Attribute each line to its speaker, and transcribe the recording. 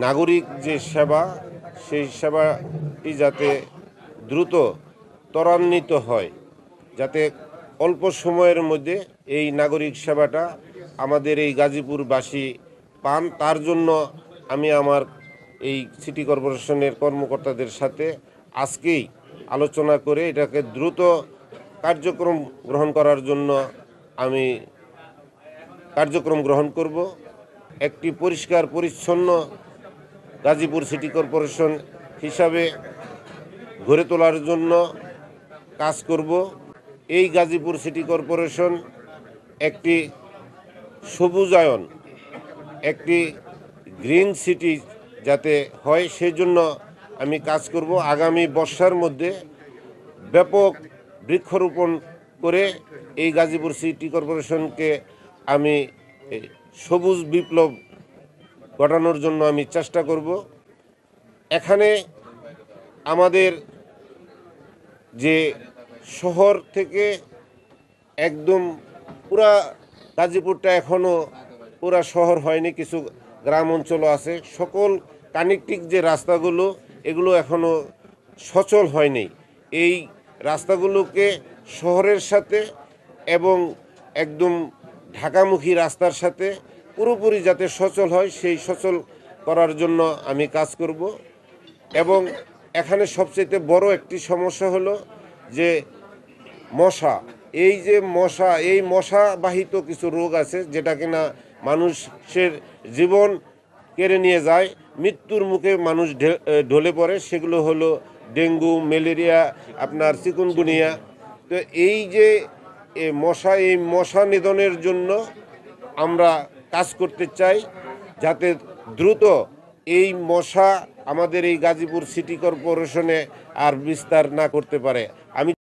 Speaker 1: নাগরিক যে সেবা, সেই সেবাটি যাতে দ্রুত ত্বরান্বিত হয়, যাতে অল্প সময়ের মধ্যে এই নাগরিক সেবাটা আমাদের এই গাজীপুরবাসী পান, তার জন্য আমি আমার এই সিটি কর্পোরেশনের কর্মকর্তাদের সাথে আজকেই আলোচনা করে এটাকে দ্রুত কার্যক্রম গ্রহণ করার জন্য আমি কার্যক্রম গ্রহণ করব। একটি পরিষ্কার পরিচ্ছন্ন গাজীপুর সিটি কর্পোরেশন হিসাবে গড়ে তোলার জন্য কাজ করব। এই গাজীপুর সিটি কর্পোরেশন একটি সবুজায়ন, একটি গ্রিন সিটি যাতে হয়, সেজন্য আমি কাজ করব। আগামী বর্ষার মধ্যে ব্যাপক বৃক্ষরোপণ করে এই গাজীপুর সিটি কর্পোরেশনকে আমি সবুজ বিপ্লব ঘটানোর জন্য আমি চেষ্টা করব। এখানে আমাদের যে শহর থেকে একদম পুরা গাজীপুরটা এখনও পুরা শহর হয়নি, কিছু গ্রাম অঞ্চলও আছে। সকল কানেক্টিং যে রাস্তাগুলো, এগুলো এখনও সচল হয়নি। এই রাস্তাগুলোকে শহরের সাথে এবং একদম ঢাকামুখী রাস্তার সাথে পুরোপুরি যাতে সচল হয়, সেই সচল করার জন্য আমি কাজ করব। এবং এখানে সবচেয়ে বড় একটি সমস্যা হলো যে মশা। এই যে মশা, এই মশাবাহিত কিছু রোগ আছে যেটা কিনা মানুষের জীবন কেড়ে নিয়ে যায়, মৃত্যুর মুখে মানুষ ঢলে পড়ে। সেগুলো হলো ডেঙ্গু, ম্যালেরিয়া, আপনার চিকুনগুনিয়া। তো এই যে এই মশা নিধনের জন্য আমরা কাজ করতে চাই, যাতে দ্রুত এই মশা আমাদের এই গাজীপুর সিটি কর্পোরেশনে আর বিস্তার না করতে পারে। আমি